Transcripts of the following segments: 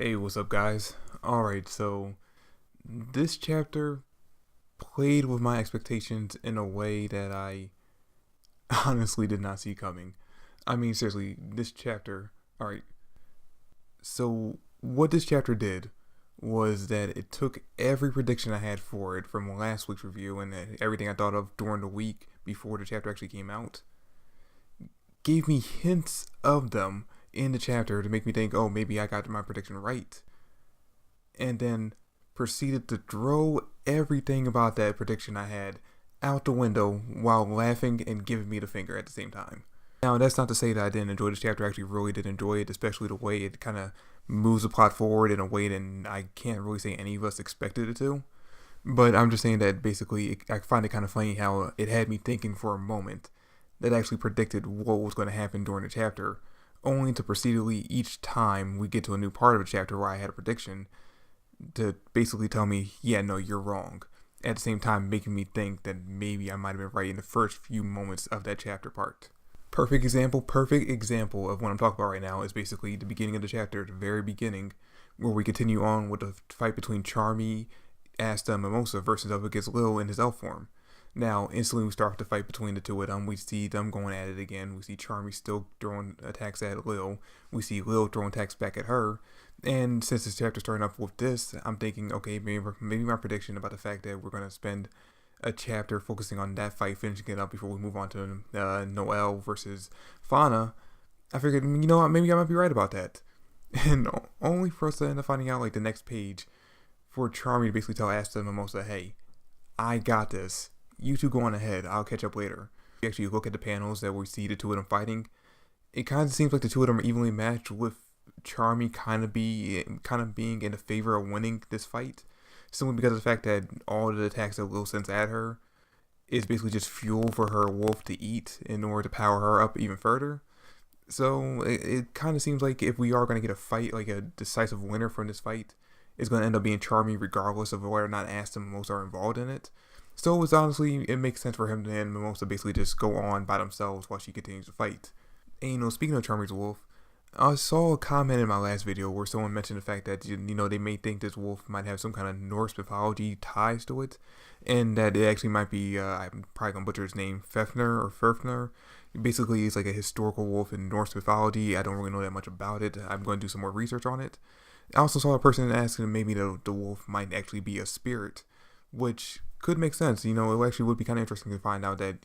Hey, what's up, guys? Alright, so this chapter played with my expectations in a way that I honestly did not see coming. I mean, seriously, this chapter. Alright, so what this chapter did was that it took every prediction I had for it from last week's review and everything I thought of during the week before the chapter actually came out, gave me hints of them in the chapter to make me think, oh, maybe I got my prediction right, and then proceeded to throw everything about that prediction I had out the window while laughing and giving me the finger at the same time. Now, that's not to say that I didn't enjoy this chapter. I actually really did enjoy it, especially the way it kind of moves the plot forward in a way that I can't really say any of us expected it to. But I'm just saying that basically, I find it kind of funny how it had me thinking for a moment that actually predicted what was going to happen during the chapter, only to proceedingly each time we get to a new part of a chapter where I had a prediction, to basically tell me, yeah, no, you're wrong. At the same time, making me think that maybe I might have been right in the first few moments of that chapter part. Perfect example of what I'm talking about right now is basically the beginning of the chapter, the very beginning, where we continue on with the fight between Charmy, Asta, and Mimosa versus up against Lil in his elf form. Now, instantly we start the fight between the two of them. We see them going at it again. We see Charmy still throwing attacks at Lil. We see Lil throwing attacks back at her. And since this chapter starting off with this, I'm thinking, okay, maybe my prediction about the fact that we're going to spend a chapter focusing on that fight, finishing it up before we move on to Noelle versus Fauna, I figured, you know what, maybe I might be right about that. And only for us to end up finding out, like, the next page, for Charmy to basically tell Asta and Mimosa, hey, I got this. You two go on ahead. I'll catch up later. We actually look at the panels that we see the two of them fighting. It kind of seems like the two of them are evenly matched, with Charmy kind of being in the favor of winning this fight, simply because of the fact that all of the attacks that Lil sends at her is basically just fuel for her wolf to eat in order to power her up even further. So it kind of seems like if we are going to get a fight, like a decisive winner from this fight, it's going to end up being Charmy regardless of whether or not Asta and Mimosa are involved in it. So it's honestly, it makes sense for him and Mimosa basically just go on by themselves while she continues to fight. And speaking of Charmy's wolf, I saw a comment in my last video where someone mentioned the fact that, they may think this wolf might have some kind of Norse mythology ties to it, and that it actually might be, I'm probably going to butcher his name, Fefner or Furfner. Basically, it's like a historical wolf in Norse mythology. I don't really know that much about it. I'm going to do some more research on it. I also saw a person asking maybe the wolf might actually be a spirit, which could make sense. It actually would be kind of interesting to find out that,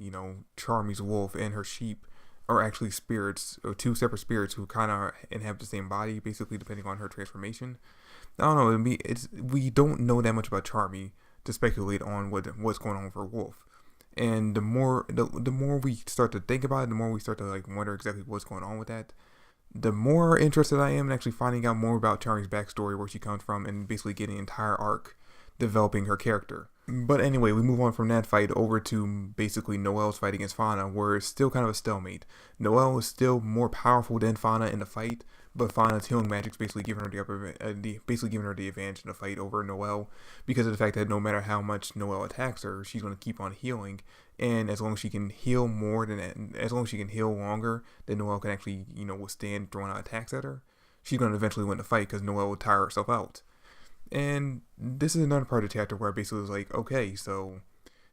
Charmy's wolf and her sheep are actually spirits, or two separate spirits who kind of inhabit the same body, basically, depending on her transformation. I don't know. We don't know that much about Charmy to speculate on what's going on with her wolf. And the more we start to think about it, the more we start to wonder exactly what's going on with that, the more interested I am in actually finding out more about Charmy's backstory, where she comes from, and basically getting an entire arc developing her character. But anyway, we move on from that fight over to basically Noelle's fight against Fauna, where it's still kind of a stalemate. Noelle is still more powerful than Fauna in the fight, but Fauna's healing magic's basically giving her the advantage in the fight over Noelle, because of the fact that no matter how much Noelle attacks her, she's going to keep on healing. And as long as she can heal as long as she can heal longer, then Noelle can actually, withstand throwing out attacks at her. She's going to eventually win the fight because Noelle will tire herself out. And this is another part of the chapter where I basically was like, okay, so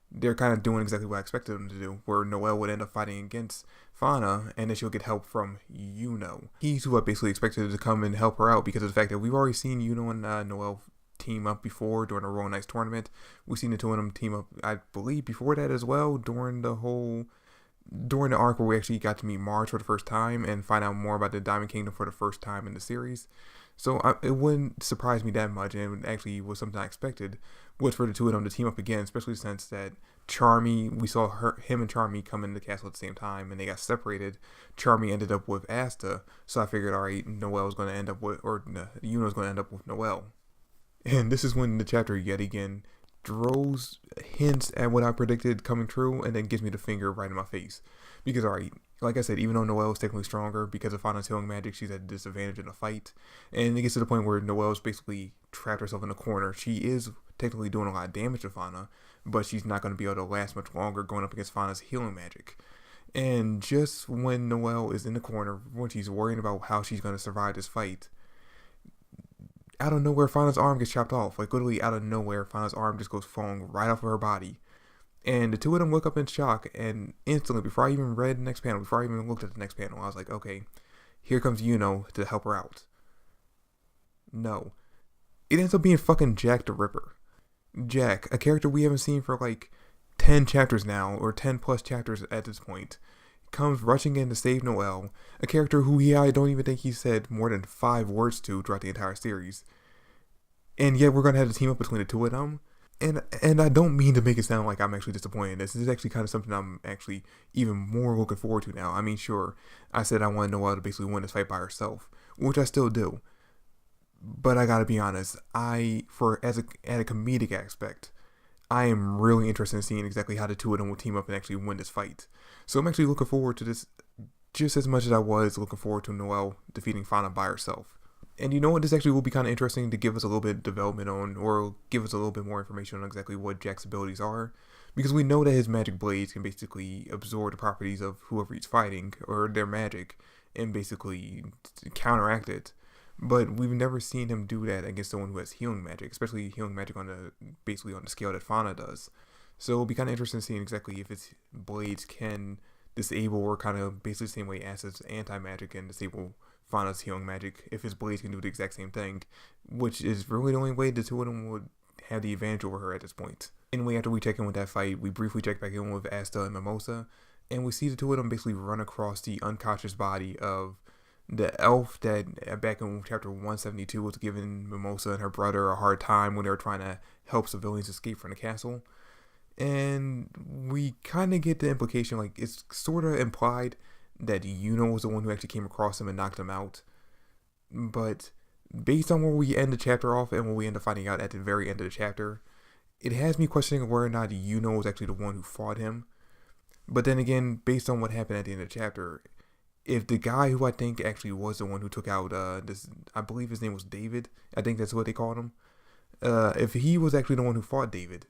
they're kind of doing exactly what I expected them to do, where Noelle would end up fighting against Fauna, and then she'll get help from Yuno. He's who I basically expected to come and help her out, because of the fact that we've already seen Yuno and Noelle team up before during a Royal Knights tournament. We've seen the two of them team up, I believe, before that as well, during the arc where we actually got to meet Marge for the first time and find out more about the Diamond Kingdom for the first time in the series. So it wouldn't surprise me that much, and it actually was something I expected, was for the two of them to team up again, especially since that Charmy, we saw him and Charmy come into the castle at the same time, and they got separated. Charmy ended up with Asta, so I figured, alright, Yuno's going to end up with Noelle. And this is when the chapter yet again throws hints at what I predicted coming true, and then gives me the finger right in my face. Because, alright, like I said, even though Noelle is technically stronger, because of Fauna's healing magic, she's at a disadvantage in a fight. And it gets to the point where Noelle's basically trapped herself in a corner. She is technically doing a lot of damage to Fauna, but she's not going to be able to last much longer going up against Fauna's healing magic. And just when Noelle is in the corner, when she's worrying about how she's going to survive this fight, out of nowhere, Fana's arm gets chopped off. Like, literally out of nowhere, Fana's arm just goes falling right off of her body. And the two of them look up in shock, and instantly, before I even read the next panel, before I even looked at the next panel, I was like, okay, here comes Yuno to help her out. No. It ends up being fucking Jack the Ripper. Jack, a character we haven't seen for like 10 chapters now, or 10 plus chapters at this point, comes rushing in to save Noelle, a character who I don't even think he said more than 5 words to throughout the entire series. And yet we're going to have to team up between the two of them. And I don't mean to make it sound like I'm actually disappointed in this. This is actually kind of something I'm actually even more looking forward to now. I mean, sure, I said I wanted Noelle to basically win this fight by herself, which I still do. But I gotta be honest, at a comedic aspect, I am really interested in seeing exactly how the two of them will team up and actually win this fight. So I'm actually looking forward to this just as much as I was looking forward to Noelle defeating Fana by herself. And you know what, this actually will be kind of interesting to give us a little bit of development on, or give us a little bit more information on exactly what Jack's abilities are. Because we know that his magic blades can basically absorb the properties of whoever he's fighting, or their magic, and basically counteract it. But we've never seen him do that against someone who has healing magic, especially healing magic on the scale that Fana does. So it'll be kind of interesting seeing exactly if its blades can disable, or kind of basically the same way Acid's anti-magic can disable Fana's healing magic, if his blades can do the exact same thing, which is really the only way the two of them would have the advantage over her at this point. Anyway, after we check in with that fight, we briefly check back in with Asta and Mimosa, and we see the two of them basically run across the unconscious body of the elf that back in chapter 172 was giving Mimosa and her brother a hard time when they were trying to help civilians escape from the castle. And we kind of get the implication, like, it's sort of implied that Yuno was the one who actually came across him and knocked him out. But based on where we end the chapter off and what we end up finding out at the very end of the chapter, it has me questioning whether or not Yuno was actually the one who fought him. But then again, based on what happened at the end of the chapter, if the guy who I think actually was the one who took out this, I believe his name was David, I think that's what they called him, if he was actually the one who fought David,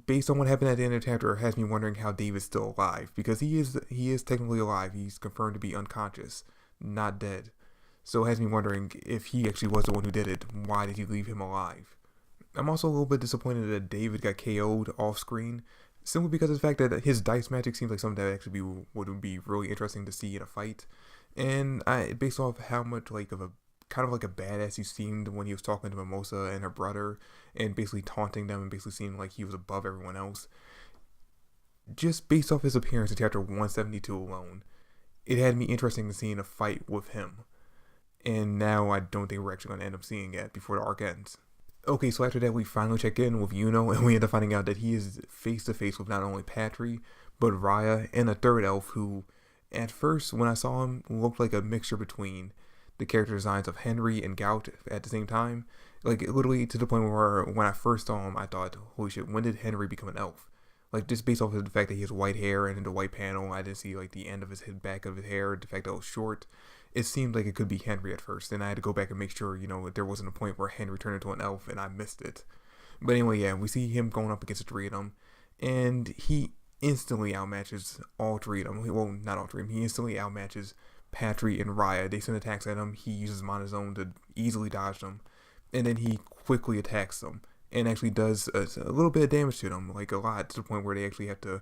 based on what happened at the end of the chapter, it has me wondering how David's still alive, because he is technically alive. He's confirmed to be unconscious, not dead. So it has me wondering if he actually was the one who did it. Why did he leave him alive? I'm also a little bit disappointed that David got KO'd off screen, simply because of the fact that his dice magic seems like something that actually would be really interesting to see in a fight. And based off how much like of a kind of like a badass he seemed when he was talking to Mimosa and her brother, and basically taunting them and basically seeming like he was above everyone else, just based off his appearance in chapter 172 alone, it had me interested in seeing a fight with him. And now I don't think we're actually going to end up seeing it before the arc ends. Okay, so after that we finally check in with Yuno, and we end up finding out that he is face to face with not only Patry, but Raya and a third elf who, at first when I saw him, looked like a mixture between the character designs of Henry and Gout at the same time. Like, literally to the point where when I first saw him, I thought, holy shit, when did Henry become an elf? Like, just based off of the fact that he has white hair, and in the white panel, I didn't see, like, the end of his head, back of his hair, the fact that it was short. It seemed like it could be Henry at first, and I had to go back and make sure, that there wasn't a point where Henry turned into an elf, and I missed it. But anyway, yeah, we see him going up against the three of them, and he instantly outmatches all three of them. Well, not all three of them. He instantly outmatches Patry and Raya. They send attacks at him. He uses them on his own to easily dodge them, and then he quickly attacks them and actually does a little bit of damage to them, like a lot, to the point where they actually have to,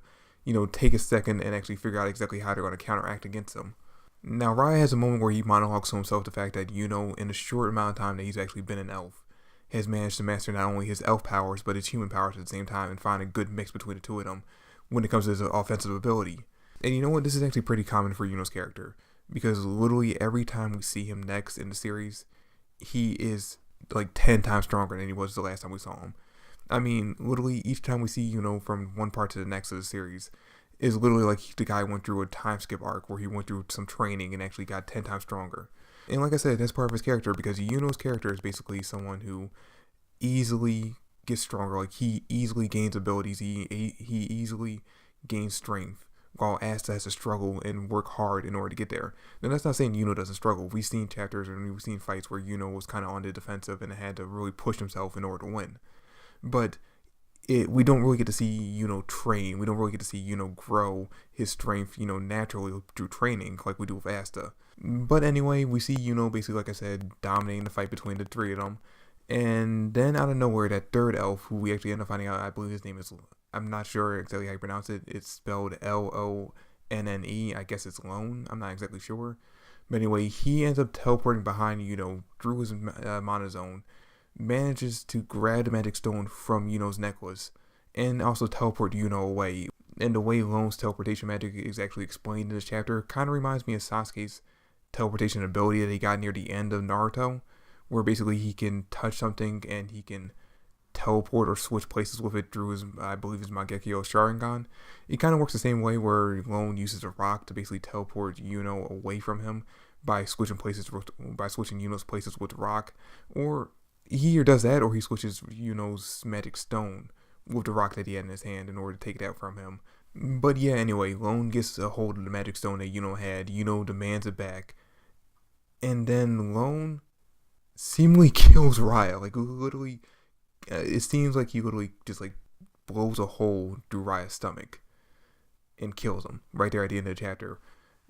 take a second and actually figure out exactly how they're going to counteract against them. Now, Raya has a moment where he monologues to himself the fact that, in the short amount of time that he's actually been an elf, has managed to master not only his elf powers, but his human powers at the same time, and find a good mix between the two of them when it comes to his offensive ability. And you know what? This is actually pretty common for Yuno's character, because literally every time we see him next in the series, he is like 10 times stronger than he was the last time we saw him. I mean, literally each time we see from one part to the next of the series is literally like the guy went through a time skip arc where he went through some training and actually got 10 times stronger. And like I said, that's part of his character, because Yuno's character is basically someone who easily gets stronger. Like, he easily gains abilities, he easily gains strength, while Asta has to struggle and work hard in order to get there. Now, that's not saying Yuno doesn't struggle. We've seen chapters and we've seen fights where Yuno was kind of on the defensive and had to really push himself in order to win. But we don't really get to see Yuno train. We don't really get to see Yuno grow his strength, naturally through training like we do with Asta. But anyway, we see Yuno basically, like I said, dominating the fight between the three of them. And then out of nowhere, that third elf, who we actually end up finding out, I believe his name is, I'm not sure exactly how you pronounce it. It's spelled Lonne. I guess it's Lone. I'm not exactly sure. But anyway, he ends up teleporting behind through his mana zone, manages to grab the magic stone from Yuno's necklace, and also teleport Yuno away. And the way Lone's teleportation magic is actually explained in this chapter kind of reminds me of Sasuke's teleportation ability that he got near the end of Naruto, where basically he can touch something and he can teleport or switch places with it through his, I believe, his Mangekyo Sharingan. It kind of works the same way where Lone uses a rock to basically teleport Yuno away from him by switching Yuno's places with rock, or he either does that or he switches Yuno's magic stone with the rock that he had in his hand in order to take it out from him. But yeah, anyway, Lone gets a hold of the magic stone that Yuno had. Yuno demands it back, and then Lone seemingly kills Raya. Like, literally, it seems like he literally just like blows a hole through Raya's stomach and kills him right there at the end of the chapter.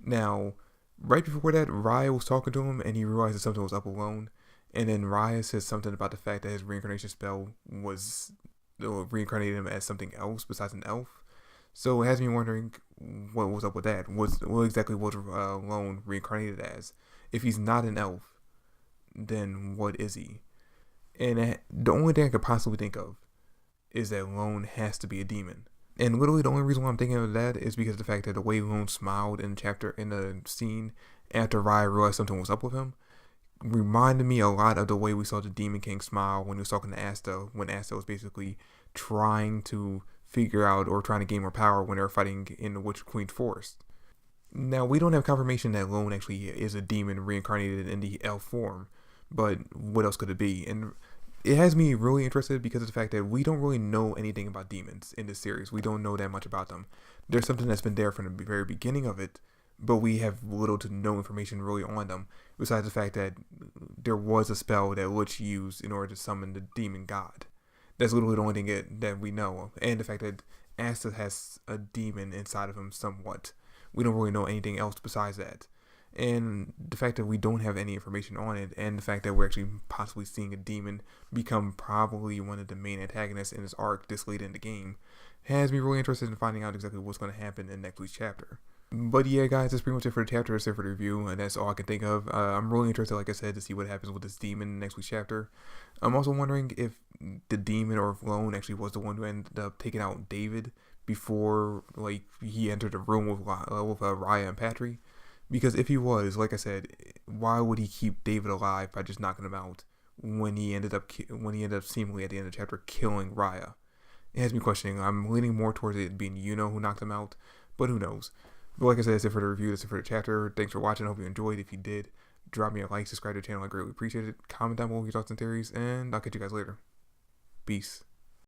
Now, right before that, Raya was talking to him and he realized that something was up with Lone. And then Raya says something about the fact that his reincarnation spell was reincarnated him as something else besides an elf. So it has me wondering what was up with that. What exactly was Lone reincarnated as? If he's not an elf, then what is he? And the only thing I could possibly think of is that Lone has to be a demon. And literally the only reason why I'm thinking of that is because of the fact that the way Lone smiled in the scene after Raya realized something was up with him reminded me a lot of the way we saw the Demon King smile when he was talking to Asta, when Asta was basically trying to figure out or trying to gain more power when they were fighting in the Witch Queen's forest. Now, we don't have confirmation that Lone actually is a demon reincarnated in the elf form, but what else could it be? And it has me really interested because of the fact that we don't really know anything about demons in this series. We don't know that much about them. There's something that's been there from the very beginning of it, but we have little to no information really on them, besides the fact that there was a spell that Lich used in order to summon the demon god. That's literally the only thing that we know of. And the fact that Asta has a demon inside of him somewhat. We don't really know anything else besides that. And the fact that we don't have any information on it, and the fact that we're actually possibly seeing a demon become probably one of the main antagonists in this arc this late in the game, has me really interested in finding out exactly what's going to happen in next week's chapter. But yeah, guys, that's pretty much it for the chapter. That's it for the review, and that's all I can think of. I'm really interested, like I said, to see what happens with this demon in next week's chapter. I'm also wondering if the demon or if Lone actually was the one who ended up taking out David before, like, he entered the room with Raya and Patry. Because if he was, like I said, why would he keep David alive by just knocking him out when he ended up seemingly at the end of the chapter killing Raya? It has me questioning. I'm leaning more towards it being Yuno who knocked him out, but who knows? But like I said, that's it for the review. That's it for the chapter. Thanks for watching. I hope you enjoyed. If you did, drop me a like, subscribe to the channel. I greatly appreciate it. Comment down below your thoughts and theories, and I'll catch you guys later. Peace.